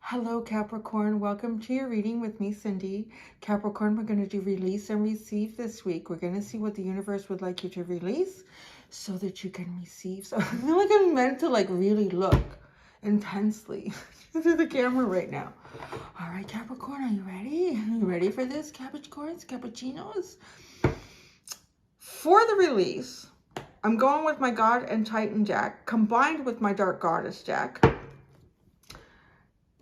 Hello, Capricorn. Welcome to your reading with me, Cindy. Capricorn, we're going to do release and receive this week. We're going to see what the universe would like you to release so that you can receive. So I feel like I'm meant to really look intensely into the camera right now. All right, Capricorn, are you ready? Are you ready for this, Capricorns, Cappuccinos? For the release, I'm going with my God and Titan deck combined with my Dark Goddess deck.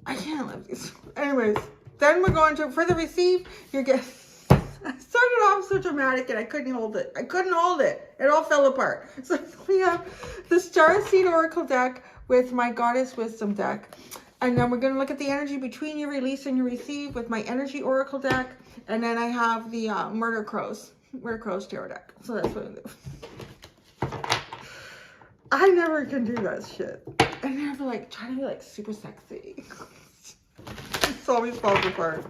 I can't live these. Anyways, then we're going to, for the receive, you're getting, I started off so dramatic and I couldn't hold it. I couldn't hold it. It all fell apart. So we have the Starseed Oracle deck with my Goddess Wisdom deck. And then we're going to look at the energy between your release and your receive with my Energy Oracle deck. And then I have the Murder Crows Tarot deck. So that's what I do. I never can do that shit. I never try to be super sexy. It always falls apart.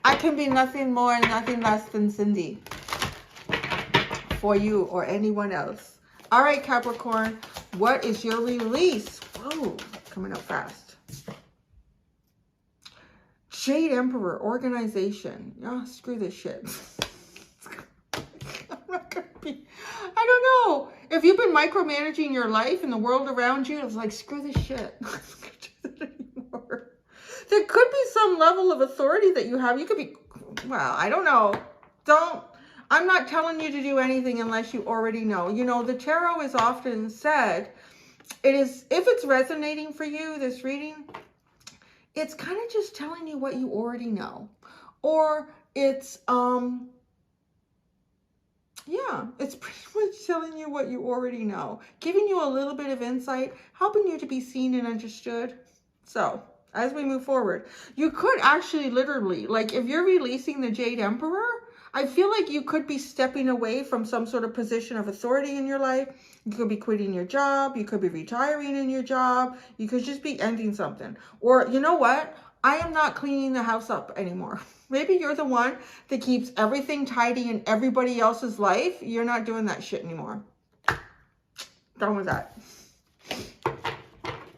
I can be nothing more and nothing less than Cindy for you or anyone else. All right, Capricorn, what is your release? Whoa, coming up fast. Jade Emperor, organization. Oh, screw this shit. I'm not gonna be, I don't know. If you've been micromanaging your life and the world around you, it's like, screw this shit. I'm not gonna do that anymore. There could be some level of authority that you have. You could be, well, I don't know. I'm not telling you to do anything unless you already know. You know, the tarot is often said, if it's resonating for you, this reading, it's kind of just telling you what you already know. Or it's, yeah, it's pretty much telling you what you already know, giving you a little bit of insight, helping you to be seen and understood. So as we move forward, you could actually literally, if you're releasing the Jade Emperor, I feel like you could be stepping away from some sort of position of authority in your life. You could be quitting your job. You could be retiring in your job. You could just be ending something. Or you know what? I am not cleaning the house up anymore. Maybe you're the one that keeps everything tidy in everybody else's life. You're not doing that shit anymore. Done with that.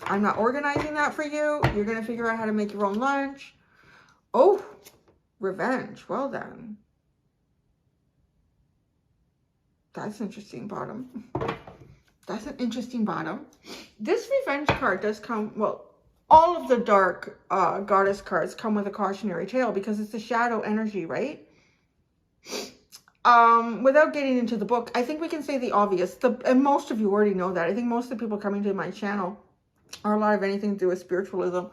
I'm not organizing that for you. You're going to figure out how to make your own lunch. Oh, revenge. Well then. That's interesting, bottom. That's an interesting bottom. This revenge card does come, well, all of the dark goddess cards come with a cautionary tale because it's a shadow energy, right? Without getting into the book, I think we can say the obvious. And most of you already know that. I think most of the people coming to my channel are a lot of anything to do with spiritualism,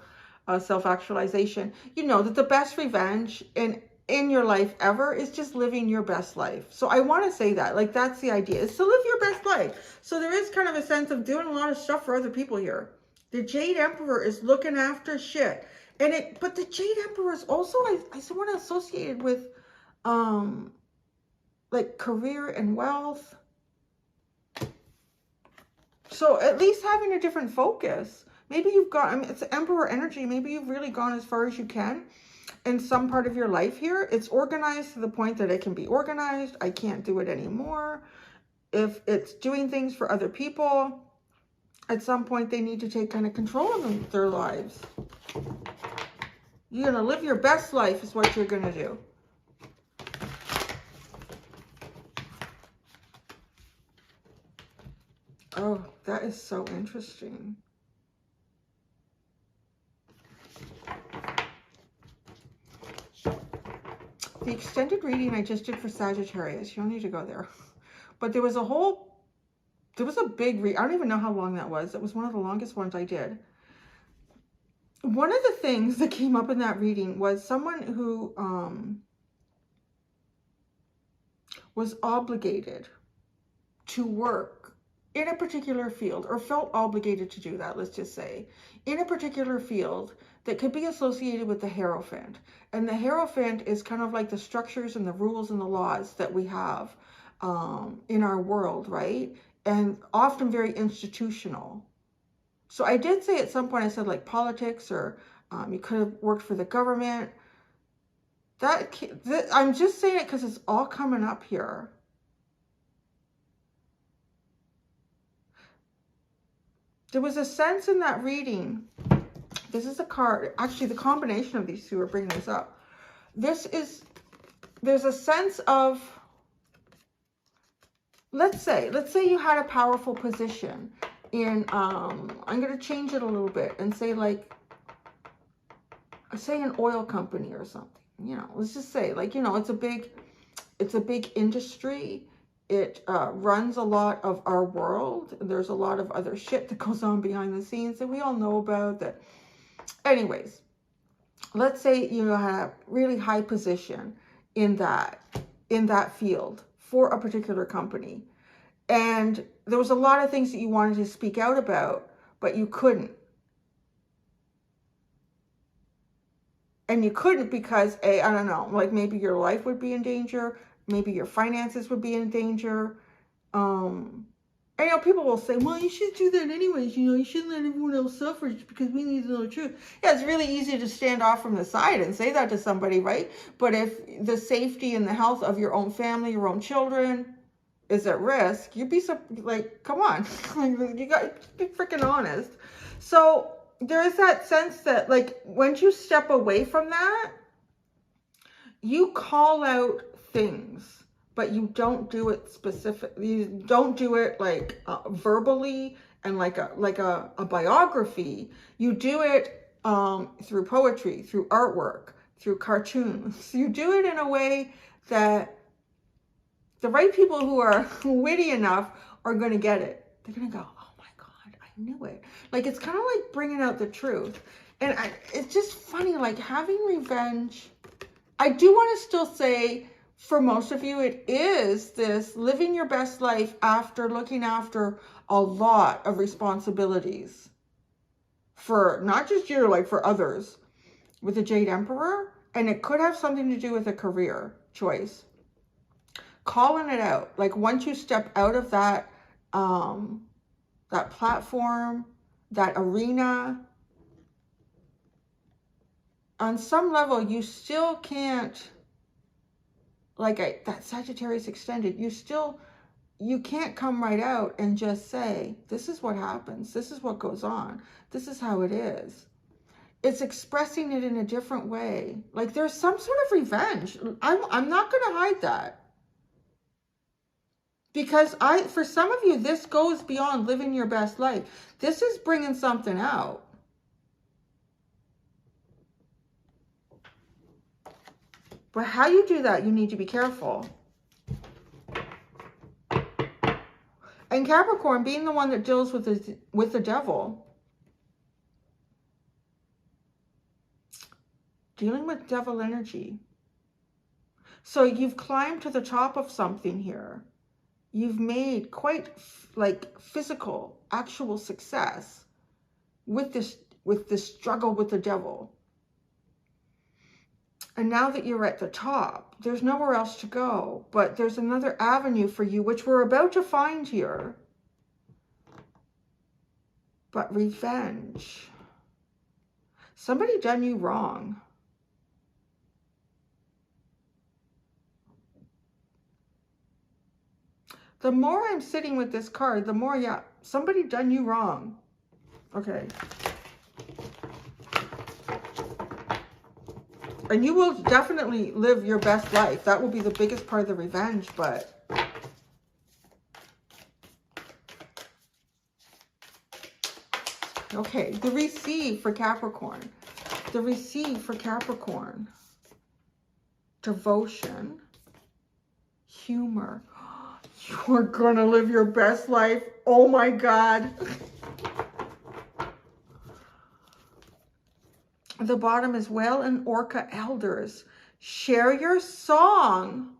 self-actualization. You know that the best revenge in your life ever is just living your best life. So I want to say that, that's the idea, is to live your best life. So there is kind of a sense of doing a lot of stuff for other people here. The Jade Emperor is looking after shit. But the Jade Emperor is also, I want to associate it with, career and wealth. So at least having a different focus. Maybe you've got, it's Emperor energy. Maybe you've really gone as far as you can in some part of your life here. It's organized to the point that it can be organized. I can't do it anymore. If it's doing things for other people, at some point they need to take kind of control of their lives. You're going to live your best life is what you're going to do. Oh, that is so interesting. The extended reading I just did for Sagittarius, you don't need to go there. But there was a big read. I don't even know how long that was. It was one of the longest ones I did. One of the things that came up in that reading was someone who was obligated to work in a particular field, or felt obligated to do that, let's just say, in a particular field that could be associated with the Hierophant. And the Hierophant is kind of like the structures and the rules and the laws that we have in our world, right? And often very institutional. So I did say at some point, I said politics, or you could have worked for the government. I'm just saying it because it's all coming up here. There was a sense in that reading This is a card. Actually, the combination of these two are bringing this up. There's a sense of, let's say you had a powerful position in, I'm going to change it a little bit and say like, say an oil company or something, you know, let's just say like, you know, it's a big industry. It runs a lot of our world. There's a lot of other shit that goes on behind the scenes that we all know about that. Anyways, let's say you had a really high position in that field for a particular company. And there was a lot of things that you wanted to speak out about, but you couldn't. And you couldn't because, I don't know, like maybe your life would be in danger. Maybe your finances would be in danger. And, you know, people will say, well, you should do that anyways. You know, you shouldn't let everyone else suffer just because we need to know the truth. Yeah, it's really easy to stand off from the side and say that to somebody, right? But if the safety and the health of your own family, your own children is at risk, you'd be so, like, come on. You got to be freaking honest. So there is that sense that, like, once you step away from that, you call out things, but you don't do it specifically. You don't do it like verbally and like a biography. You do it through poetry, through artwork, through cartoons. You do it in a way that the right people who are witty enough are going to get it. They're going to go, oh my God, I knew it. Like, it's kind of like bringing out the truth. And it's just funny, like having revenge. I do want to still say, for most of you, it is this living your best life after looking after a lot of responsibilities for not just you, like for others with the Jade Emperor. And it could have something to do with a career choice. Calling it out. Like once you step out of that, that platform, that arena, on some level, you still can't, like that Sagittarius extended, you can't come right out and just say, this is what happens. This is what goes on. This is how it is. It's expressing it in a different way. Like there's some sort of revenge. I'm not going to hide that. Because for some of you, this goes beyond living your best life. This is bringing something out. But how you do that, you need to be careful. And Capricorn, being the one that deals with the devil, dealing with devil energy. So you've climbed to the top of something here. You've made quite like physical, actual success with this struggle with the devil. And now that you're at the top, there's nowhere else to go, but there's another avenue for you, which we're about to find here. But revenge. Somebody done you wrong. The more I'm sitting with this card, the more, yeah, somebody done you wrong. Okay. And you will definitely live your best life. That will be the biggest part of the revenge, but okay, the receive for Capricorn. The receive for Capricorn. Devotion. Humor. You're gonna live your best life. Oh my God. The bottom is Whale and Orca Elders. Share your song.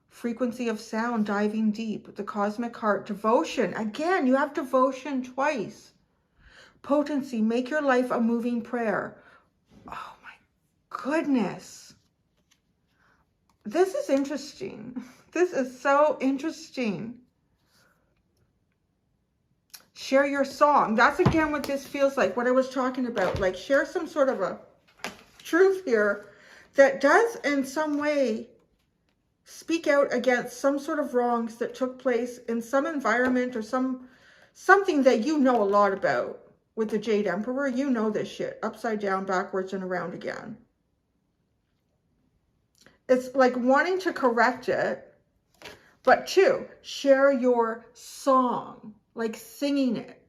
Frequency of sound, diving deep. The Cosmic Heart, devotion. Again, you have devotion twice. Potency, make your life a moving prayer. Oh my goodness. This is interesting. This is so interesting. Share your song. That's again what this feels like, what I was talking about. Like share some sort of a truth here that does in some way speak out against some sort of wrongs that took place in some environment or something that you know a lot about. with the Jade Emperor, you know this shit. Upside down, backwards, and around again. It's like wanting to correct it. But 2, share your song, like singing it.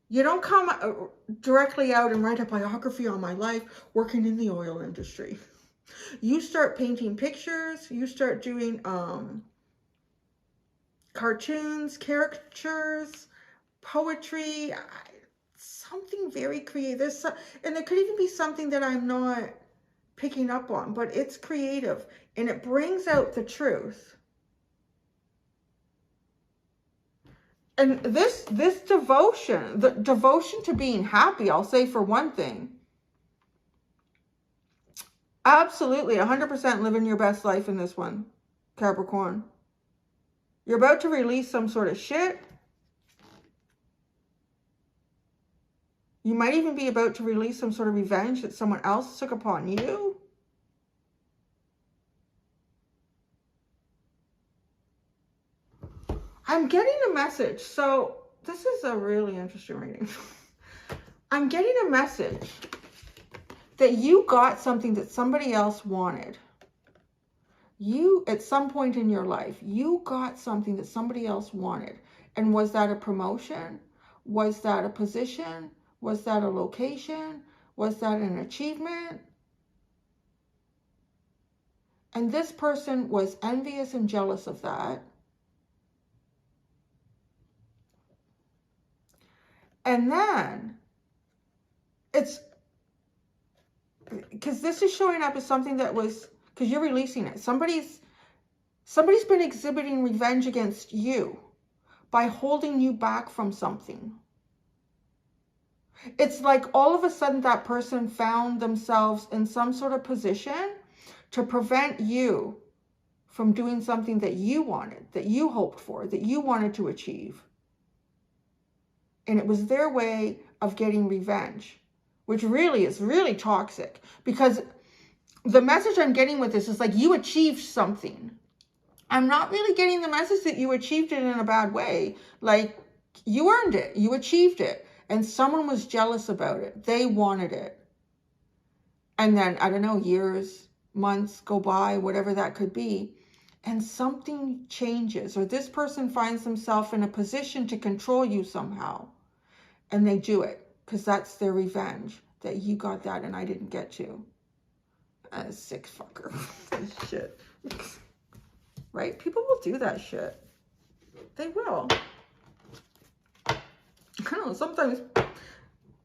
You don't come directly out and write a biography on my life working in the oil industry. You start painting pictures. You start doing cartoons, caricatures, poetry, something very creative. And it could even be something that I'm not picking up on, but it's creative and it brings out the truth. And this devotion, the devotion to being happy, I'll say for one thing, absolutely 100% living your best life in this one, Capricorn. You're about to release some sort of shit. You might even be about to release some sort of revenge that someone else took upon you. I'm getting a message. So this is a really interesting reading. I'm getting a message that you got something that somebody else wanted. You, at some point in your life, you got something that somebody else wanted. And was that a promotion? Was that a position? Was that a location? Was that an achievement? And this person was envious and jealous of that. And then it's because this is showing up as something that was, because you're releasing it. Somebody's been exhibiting revenge against you by holding you back from something. It's like all of a sudden that person found themselves in some sort of position to prevent you from doing something that you wanted, that you hoped for, that you wanted to achieve. And it was their way of getting revenge, which really is really toxic, because the message I'm getting with this is like you achieved something. I'm not really getting the message that you achieved it in a bad way. Like you earned it, you achieved it, and someone was jealous about it. They wanted it. And then, I don't know, years, months go by, whatever that could be, and something changes, or this person finds themselves in a position to control you somehow. And they do it because that's their revenge, that you got that and I didn't get you. Sick fucker. Shit. Right? People will do that shit. They will. I don't know, sometimes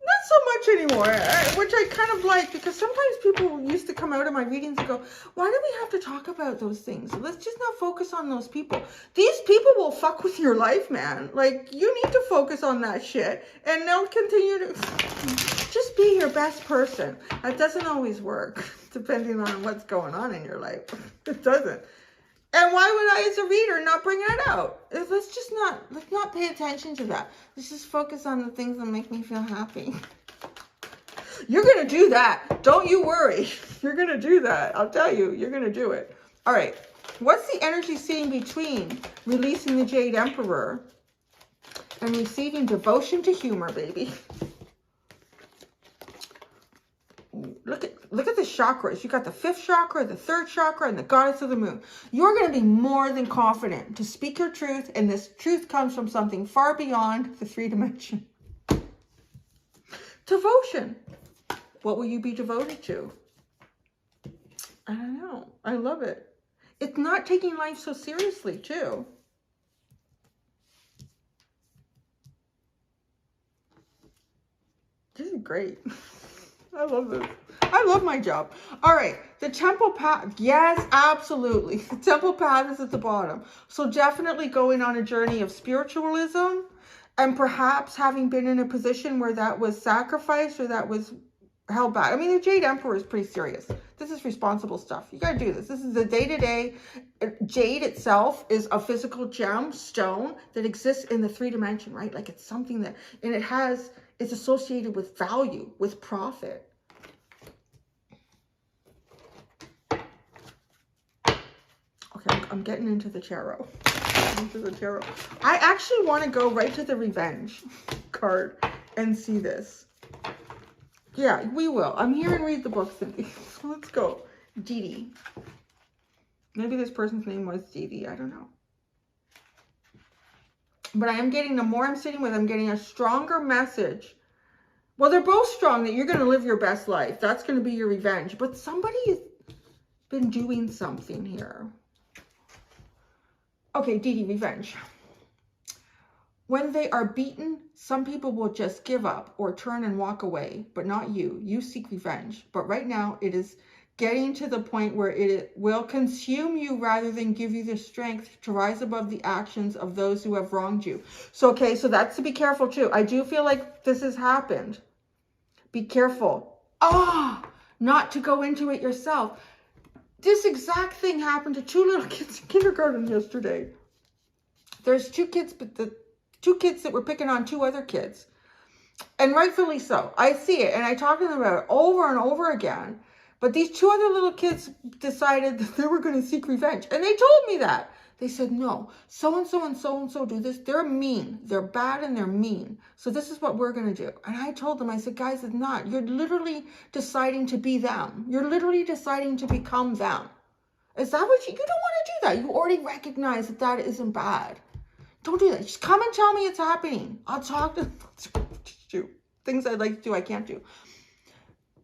not so much anymore, which I kind of like, because sometimes people used to come out of my readings and go, why do we have to talk about those things? Let's just not focus on those people. These people will fuck with your life, man. Like, you need to focus on that shit, and they'll continue to just be your best person. That doesn't always work, depending on what's going on in your life. It doesn't. And why would I, as a reader, not bring that out? Let's not pay attention to that. Let's just focus on the things that make me feel happy. You're going to do that. Don't you worry. You're going to do that. I'll tell you, you're going to do it. All right. What's the energy seen between releasing the Jade Emperor and receiving devotion to humor, baby? Look at the chakras. You got the 5th chakra, the 3rd chakra, and the goddess of the moon. You're going to be more than confident to speak your truth, and this truth comes from something far beyond the 3 dimension. Devotion. What will you be devoted to? I don't know. I love it. It's not taking life so seriously, too. This is great. I love this. I love my job. All right. The temple path. Yes, absolutely. The temple path is at the bottom. So definitely going on a journey of spiritualism, and perhaps having been in a position where that was sacrificed or that was held back. I mean, the Jade Emperor is pretty serious. This is responsible stuff. You got to do this. This is the day-to-day. Jade itself is a physical gem, stone, that exists in the 3 dimension, right? Like it's something that, and it's associated with value, with profit. Okay, I'm getting into the tarot. I actually want to go right to the revenge card and see this. Yeah, we will. I'm here and read the book, Cindy. Let's go. Dee. Maybe this person's name was Dee. I don't know. But I am getting, the more I'm sitting with, I'm getting a stronger message. Well, they're both strong that you're going to live your best life. That's going to be your revenge. But somebody's been doing something here. Okay, Dee, revenge. When they are beaten, some people will just give up or turn and walk away, but not you. You seek revenge. But right now, it is getting to the point where it will consume you rather than give you the strength to rise above the actions of those who have wronged you. So, okay, so that's to be careful too. I do feel like this has happened. Be careful. Not to go into it yourself. This exact thing happened to 2 little kids in kindergarten yesterday. There's 2 kids, but the 2 kids that were picking on 2 other kids. And rightfully so. I see it, and I talk to them about it over and over again. But these 2 other little kids decided that they were going to seek revenge. And they told me that. They said, no, so-and-so and so-and-so do this. They're mean. They're bad and they're mean. So this is what we're going to do. And I told them, I said, guys, it's not. You're literally deciding to be them. You're literally deciding to become them. Is that what you don't want to do that? You already recognize that that isn't bad. Don't do that. Just come and tell me it's happening. I'll talk to them. Things I'd like to do, I can't do.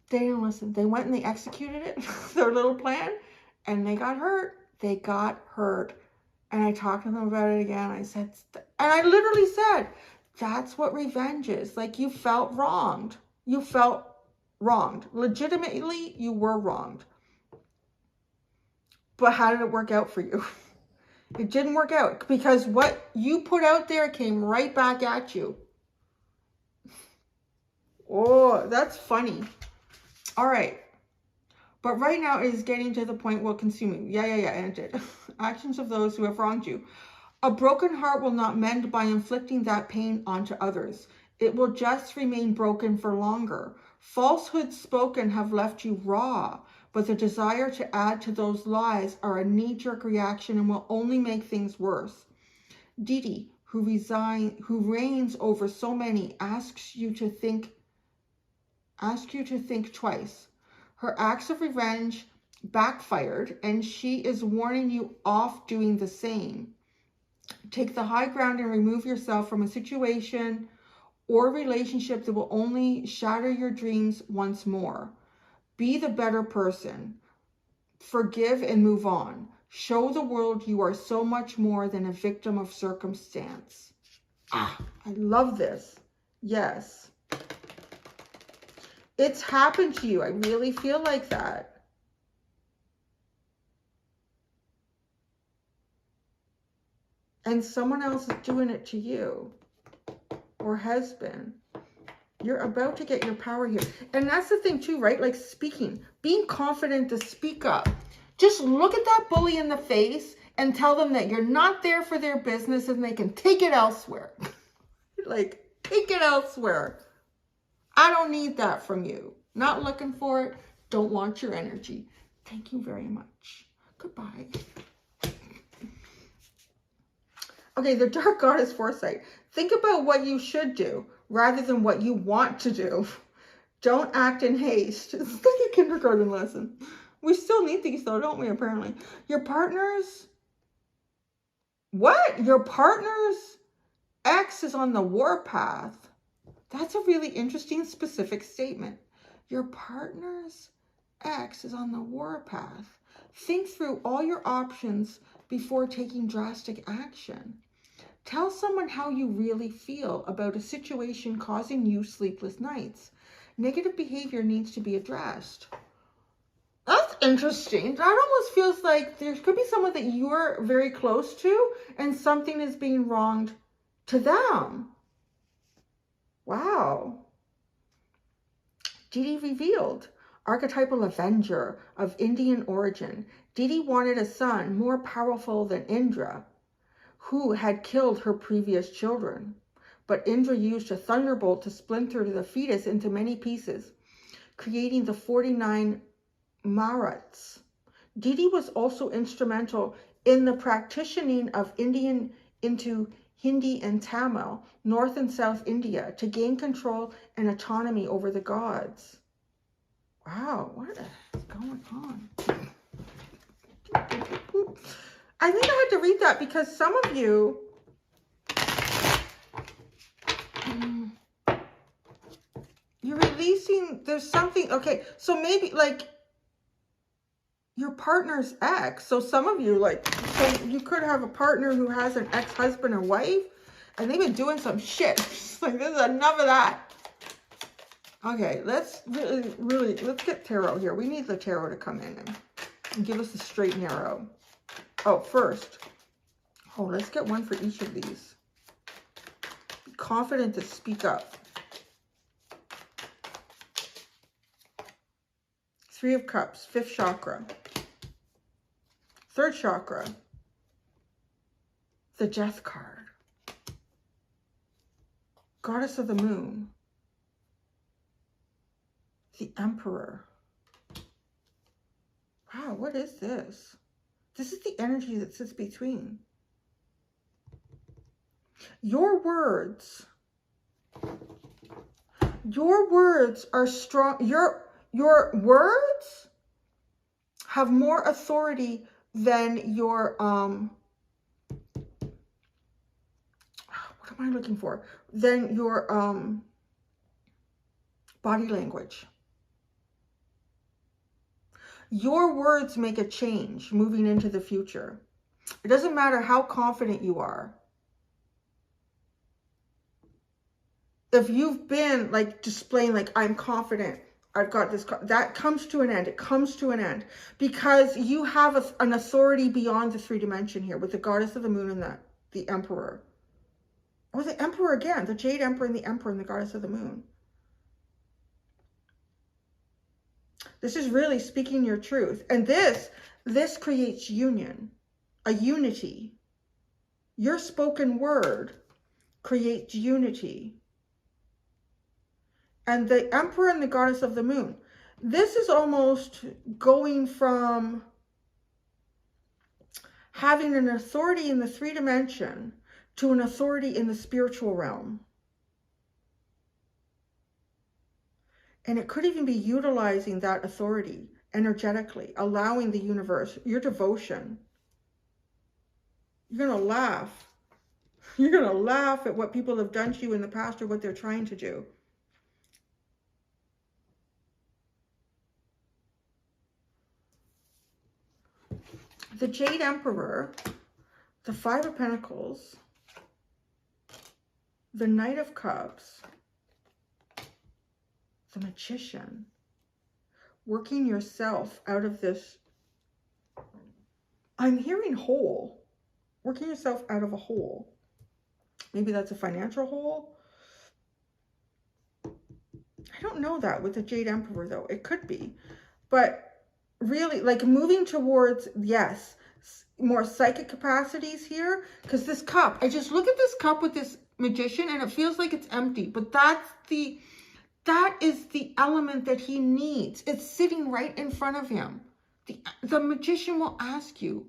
They didn't listen. They went and they executed it, their little plan, and they got hurt. They got hurt. And I talked to them about it again. I said, and I literally said, that's what revenge is. Like, you felt wronged. You felt wronged. Legitimately, you were wronged. But how did it work out for you? It didn't work out because what you put out there came right back at you. Oh, that's funny. All right. But right now it is getting to the point will consume you. Yeah, and it did. Actions of those who have wronged you. A broken heart will not mend by inflicting that pain onto others. It will just remain broken for longer. Falsehoods spoken have left you raw, but the desire to add to those lies are a knee-jerk reaction and will only make things worse. Dee, who reigns over so many, asks you to think twice. Her acts of revenge backfired, and she is warning you off doing the same. Take the high ground and remove yourself from a situation or relationship that will only shatter your dreams once more. Be the better person. Forgive and move on. Show the world you are so much more than a victim of circumstance. I love this. Yes. It's happened to you. I really feel like that. And someone else is doing it to you. Or has been. You're about to get your power here. And that's the thing too, right? Like speaking. Being confident to speak up. Just look at that bully in the face and tell them that you're not there for their business and they can take it elsewhere. Like, take it elsewhere. I don't need that from you. Not looking for it. Don't want your energy. Thank you very much. Goodbye. Okay, the Dark Goddess Foresight. Think about what you should do rather than what you want to do. Don't act in haste. It's like a kindergarten lesson. We still need these though, don't we, apparently? Your partner's... What? Your partner's ex is on the warpath. That's a really interesting specific statement. Your partner's ex is on the warpath. Think through all your options before taking drastic action. Tell someone how you really feel about a situation causing you sleepless nights. Negative behavior needs to be addressed. That's interesting. That almost feels like there could be someone that you're very close to and something is being wronged to them. Wow. Dee revealed. Archetypal Avenger of Indian origin. Dee wanted a son more powerful than Indra, who had killed her previous children. But Indra used a thunderbolt to splinter the fetus into many pieces, creating the 49 Marats. Dee was also instrumental in the practicing of Indian into Hindi and Tamil, North and South India, to gain control and autonomy over the gods. Wow, what is going on? I think I had to read that because some of you, you're releasing, there's something, okay, so maybe like your partner's ex. So some of you, like, so you could have a partner who has an ex-husband or wife, and they've been doing some shit. Like, this is enough of that. Okay, let's really, let's get tarot here. We need the tarot to come in and give us a straight and narrow. Oh, first, let's get one for each of these. Be confident to speak up. Three of Cups, 5th chakra. 3rd chakra, the Death card. Goddess of the Moon, the Emperor. Wow, what is this? This is the energy that sits between. Your words are strong. Your words have more authority than your, what am I looking for? Than your body language. Your words make a change moving into the future. It doesn't matter how confident you are. If you've been like displaying like, I'm confident, I've got this, that comes to an end. It comes to an end because you have an authority beyond the 3 dimension here with the Goddess of the Moon and the Emperor. Or the Emperor again, the Jade Emperor and the Emperor and the Goddess of the Moon. This is really speaking your truth. And this creates union, a unity. Your spoken word creates unity. And the Emperor and the Goddess of the Moon. This is almost going from having an authority in the 3 dimension to an authority in the spiritual realm. And it could even be utilizing that authority energetically, allowing the universe, your devotion. You're going to laugh. You're going to laugh at what people have done to you in the past or what they're trying to do. The Jade Emperor, the 5 of Pentacles, the Knight of Cups, the Magician, working yourself out of this, I'm hearing hole, working yourself out of a hole. Maybe that's a financial hole. I don't know that with the Jade Emperor though. It could be, but really like moving towards, yes, more psychic capacities here. Because this cup, I just look at this cup with this Magician and it feels like it's empty, but that is the element that he needs. It's sitting right in front of him. The Magician will ask you,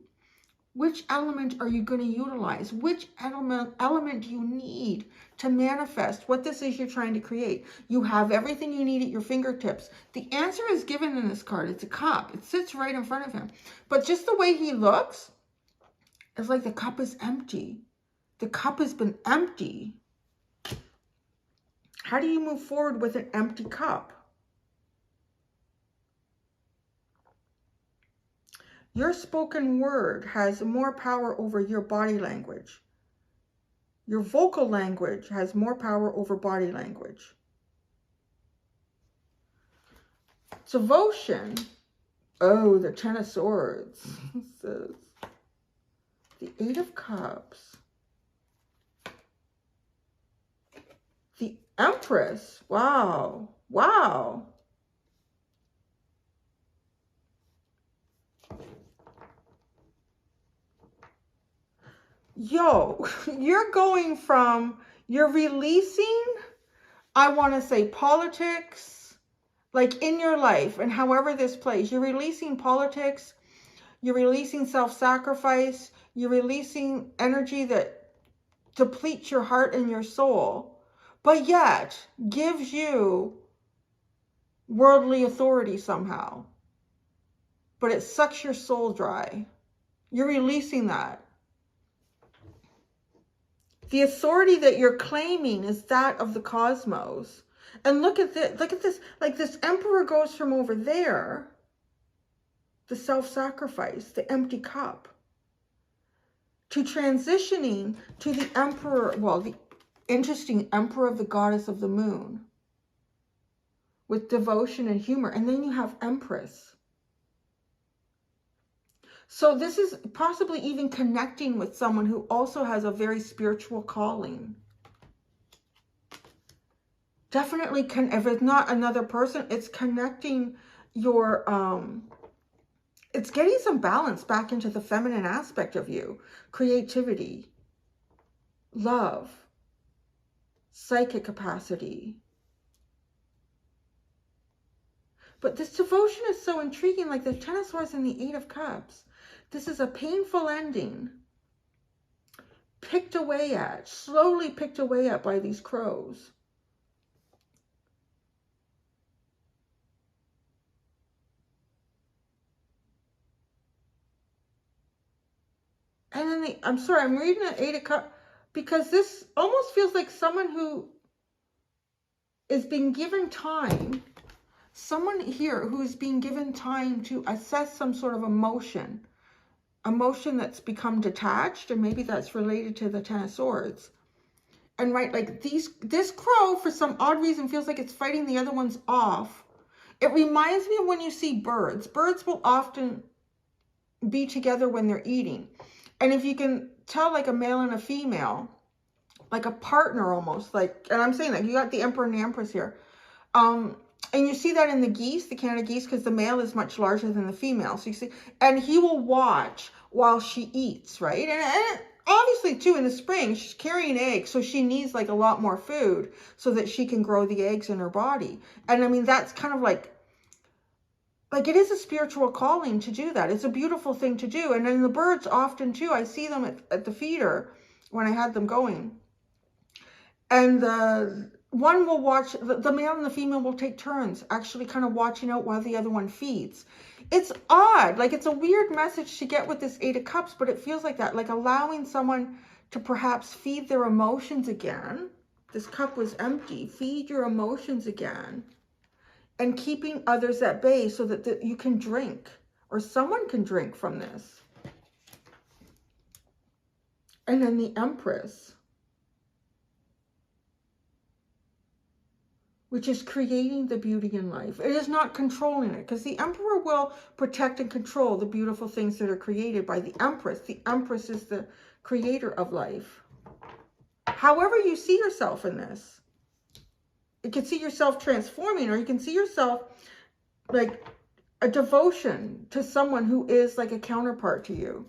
which element are you going to utilize? Which element do you need to manifest what this is you're trying to create? You have everything you need at your fingertips. The answer is given in this card. It's a cup. It sits right in front of him. But just the way he looks, it's like the cup is empty. The cup has been empty. How do you move forward with an empty cup? Your spoken word has more power over your body language. Your vocal language has more power over body language. Devotion. Oh, the 10 of Swords. Says the 8 of Cups. The Empress. Wow. Wow. Yo, you're going from, you're releasing, I want to say politics, like in your life and however this plays, you're releasing politics, you're releasing self-sacrifice, you're releasing energy that depletes your heart and your soul, but yet gives you worldly authority somehow. But it sucks your soul dry. You're releasing that. The authority that you're claiming is that of the cosmos. And look at this, like this emperor goes from over there, the self-sacrifice, the empty cup, to transitioning to the emperor, well, the interesting emperor of the goddess of the moon, with devotion and humor. And then you have Empress. So this is possibly even connecting with someone who also has a very spiritual calling. Definitely, if it's not another person, it's connecting your, it's getting some balance back into the feminine aspect of you. Creativity, love, psychic capacity. But this devotion is so intriguing, like the Ten of Swords and the Eight of Cups. This is a painful ending, picked away at, slowly picked away at by these crows. And then I'm sorry, I'm reading the Eight of Cups because this almost feels like someone who is being given time. Someone here who is being given time to assess some sort of emotion that's become detached, and maybe that's related to the Ten of Swords. And right, like this crow, for some odd reason, feels like it's fighting the other ones off. It reminds me of when you see birds. Birds will often be together when they're eating. And if you can tell, like a male and a female, like a partner almost, like, and I'm saying that, you got the Emperor and the Empress here. And you see that in the geese, the Canada geese, because the male is much larger than the female. So you see, and he will watch while she eats, right? And obviously, too, in the spring, she's carrying eggs, so she needs like a lot more food so that she can grow the eggs in her body. And I mean, that's kind of like it is a spiritual calling to do that. It's a beautiful thing to do. And then the birds often, too, I see them at the feeder when I had them going. And one will watch, the male and the female will take turns actually kind of watching out while the other one feeds. It's odd, like it's a weird message to get with this Eight of Cups, but it feels like that, like allowing someone to perhaps feed their emotions again. This cup was empty. Feed your emotions again. And keeping others at bay so that you can drink, or someone can drink from this. And then the Empress, which is creating the beauty in life. It is not controlling it, because the Emperor will protect and control the beautiful things that are created by the Empress. The Empress is the creator of life. However you see yourself in this, you can see yourself transforming, or you can see yourself like a devotion to someone who is like a counterpart to you.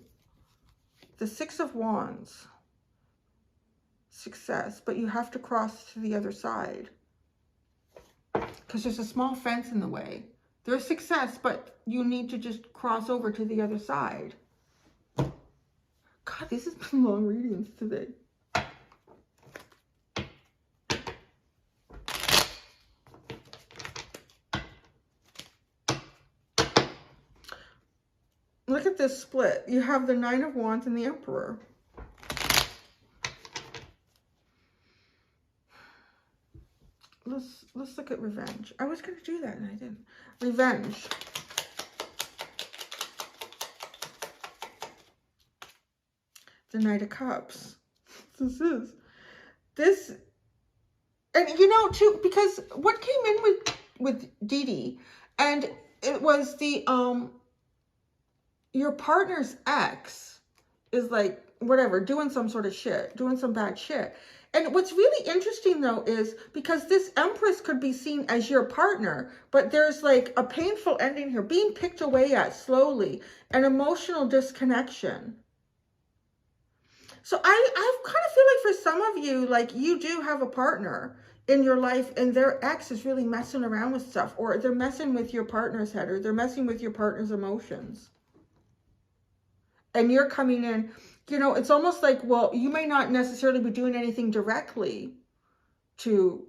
The Six of Wands. Success, but you have to cross to the other side, because there's a small fence in the way. There's success, but you need to just cross over to the other side. God, this has been long readings today. Look at this split. You have the Nine of Wands and the Emperor. Let's look at revenge. I was going to do that and I didn't. Revenge. The Knight of Cups. This, and you know, too, because what came in with Dee Dee, and it was the, your partner's ex is like, whatever, doing some sort of shit, doing some bad shit. And what's really interesting, though, is because this Empress could be seen as your partner, but there's like a painful ending here, being picked away at slowly, an emotional disconnection. So I kind of feel like for some of you, like you do have a partner in your life and their ex is really messing around with stuff, or they're messing with your partner's head, or they're messing with your partner's emotions. And you're coming in you know, it's almost like, well, you may not necessarily be doing anything directly to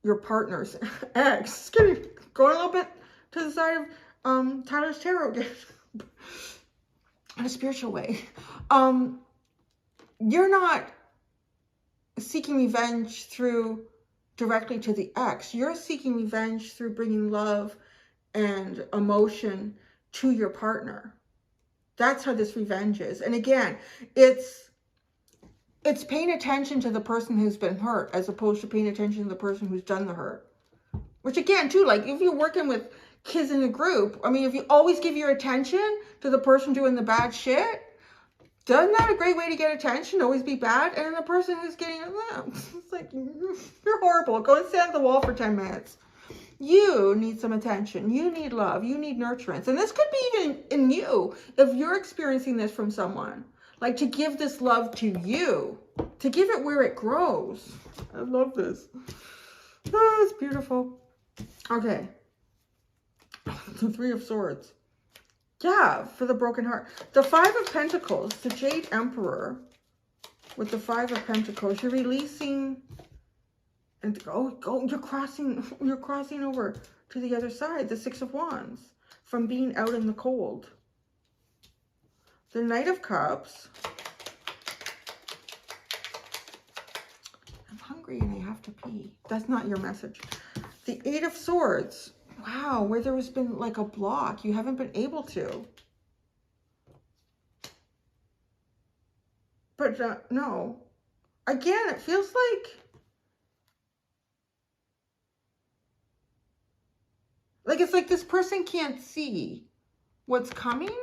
your partner's ex. Just kidding. Going a little bit to the side of Tyler's tarot again. In a spiritual way. You're not seeking revenge through directly to the ex. You're seeking revenge through bringing love and emotion to your partner. That's how this revenge is. And again, it's paying attention to the person who's been hurt as opposed to paying attention to the person who's done the hurt. Which again, too, like if you're working with kids in a group, I mean, if you always give your attention to the person doing the bad shit, doesn't that a great way to get attention? Always be bad. And the person who's getting it, it's like, you're horrible. Go and stand at the wall for 10 minutes. You need some attention. You need love. You need nurturance. And this could be even in you. If you're experiencing this from someone, like to give this love to you, to give it where it grows. I love this. Oh, it's beautiful. Okay. The Three of Swords. Yeah, for the broken heart. The Five of Pentacles, the Jade Emperor with the Five of Pentacles. You're releasing and you're crossing over to the other side, the Six of Wands, from being out in the cold. The Knight of Cups. I'm hungry and I have to pee. That's not your message. The Eight of Swords. Wow, where there has been like a block. You haven't been able to. But no. Again, it feels like it's like this person can't see what's coming,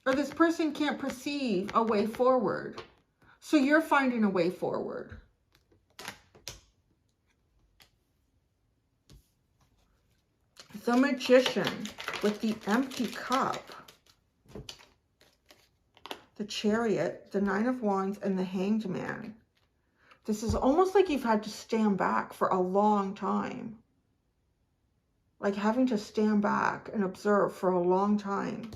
or this person can't perceive a way forward. So you're finding a way forward. The Magician with the Empty Cup, the Chariot, the Nine of Wands, and the Hanged Man. This is almost like you've had to stand back for a long time. Like having to stand back and observe for a long time.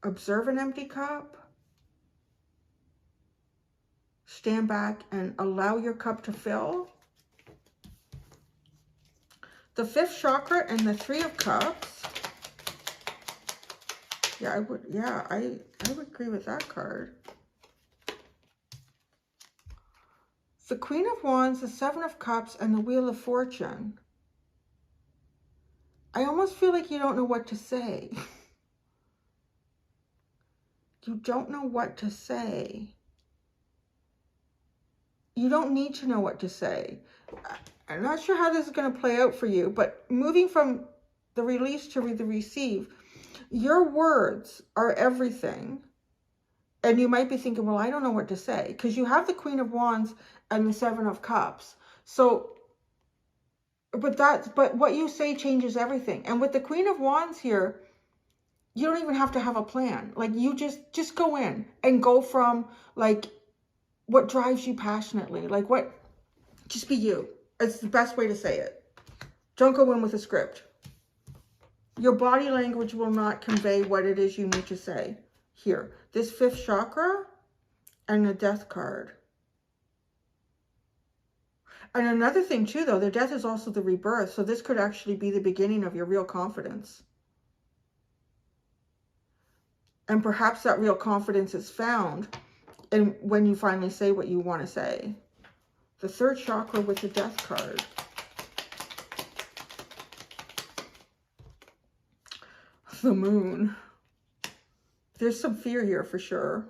Observe an empty cup. Stand back and allow your cup to fill. The Fifth Chakra and the Three of Cups. Yeah, I would agree with that card. The Queen of Wands, the Seven of Cups, and the Wheel of Fortune. I almost feel like you don't know what to say. You don't know what to say. You don't need to know what to say. I'm not sure how this is going to play out for you, but moving from the release to the receive, your words are everything. And you might be thinking, well, I don't know what to say, because you have the Queen of Wands and the Seven of Cups. So, but what you say changes everything. And with the Queen of Wands here, you don't even have to have a plan. Like you just go in and go from like what drives you passionately. Like what, just be you. It's the best way to say it. Don't go in with a script. Your body language will not convey what it is you need to say. Here, this Fifth Chakra and the Death card. And another thing too, though, the Death is also the rebirth. So this could actually be the beginning of your real confidence. And perhaps that real confidence is found in when you finally say what you want to say. The Third Chakra with the Death card. The Moon. There's some fear here for sure.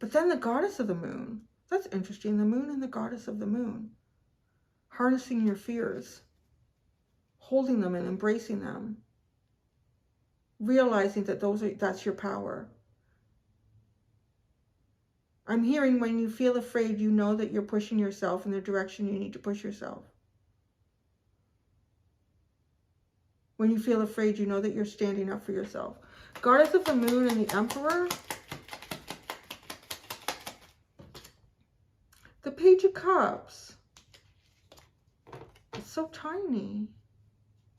But then the Goddess of the Moon. That's interesting. The Moon and the Goddess of the Moon. Harnessing your fears. Holding them and embracing them. Realizing that that's your power. I'm hearing when you feel afraid, you know that you're pushing yourself in the direction you need to push yourself. When you feel afraid, you know that you're standing up for yourself. Goddess of the Moon and the Emperor. The Page of Cups. It's so tiny.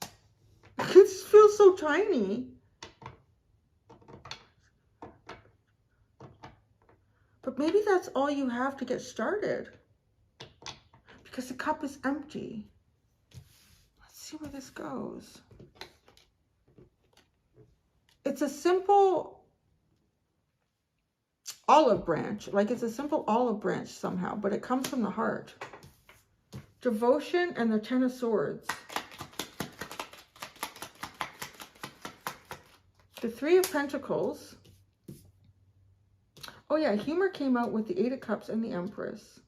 It just feels so tiny. But maybe that's all you have to get started. Because the cup is empty. Let's see where this goes. It's a simple olive branch. Like it's a simple olive branch somehow, but it comes from the heart. Devotion and the Ten of Swords. The Three of Pentacles. Oh yeah, humor came out with the Eight of Cups and the Empress.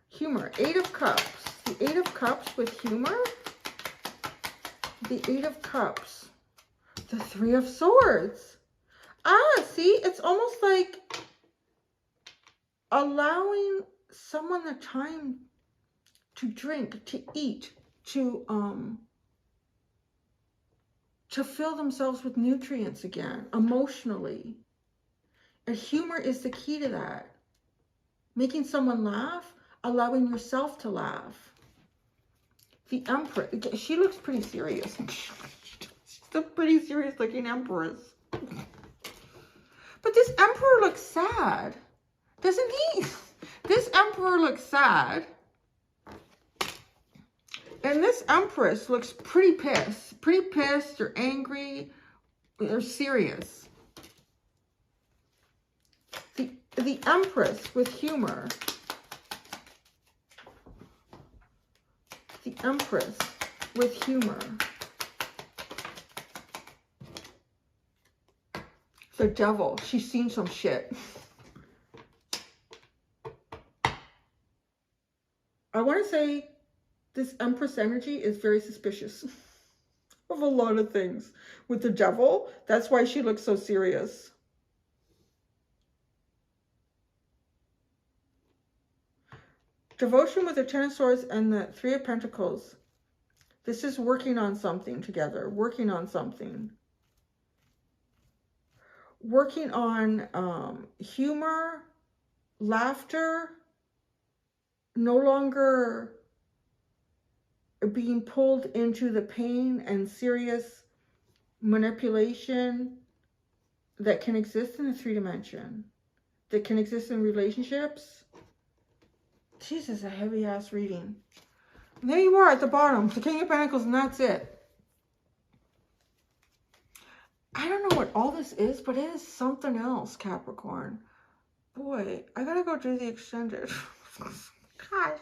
Humor, Eight of Cups. The Eight of Cups with humor. The Eight of Cups. The Three of Swords. Ah, see, it's almost like allowing someone the time to drink, to eat, to fill themselves with nutrients again, emotionally. And humor is the key to that. Making someone laugh, allowing yourself to laugh. The Empress, she looks pretty serious. She's a pretty serious looking Empress. But this Emperor looks sad, doesn't he? This Emperor looks sad. And this Empress looks pretty pissed or angry or serious. The Empress with humor. The Empress with humor. The Devil, she's seen some shit. I want to say this Empress energy is very suspicious of a lot of things. With the Devil, that's why she looks so serious. Devotion with the Ten of Swords and the Three of Pentacles. This is working on something together. Working on something. Working on humor, laughter, no longer being pulled into the pain and serious manipulation that can exist in the 3 dimension, that can exist in relationships. Jesus, a heavy ass reading. And there you are at the bottom, the King of Pentacles, and that's it. I don't know what all this is, but it is something else, Capricorn. Boy, I gotta go do the extended. Gosh.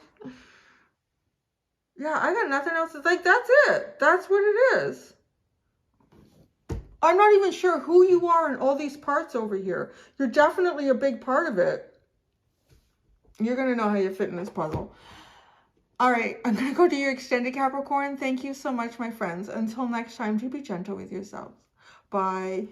Yeah, I got nothing else. It's like, that's it. That's what it is. I'm not even sure who you are in all these parts over here. You're definitely a big part of it. You're going to know how you fit in this puzzle. All right, I'm going to go do your extended, Capricorn. Thank you so much, my friends. Until next time, do be gentle with yourselves. Bye.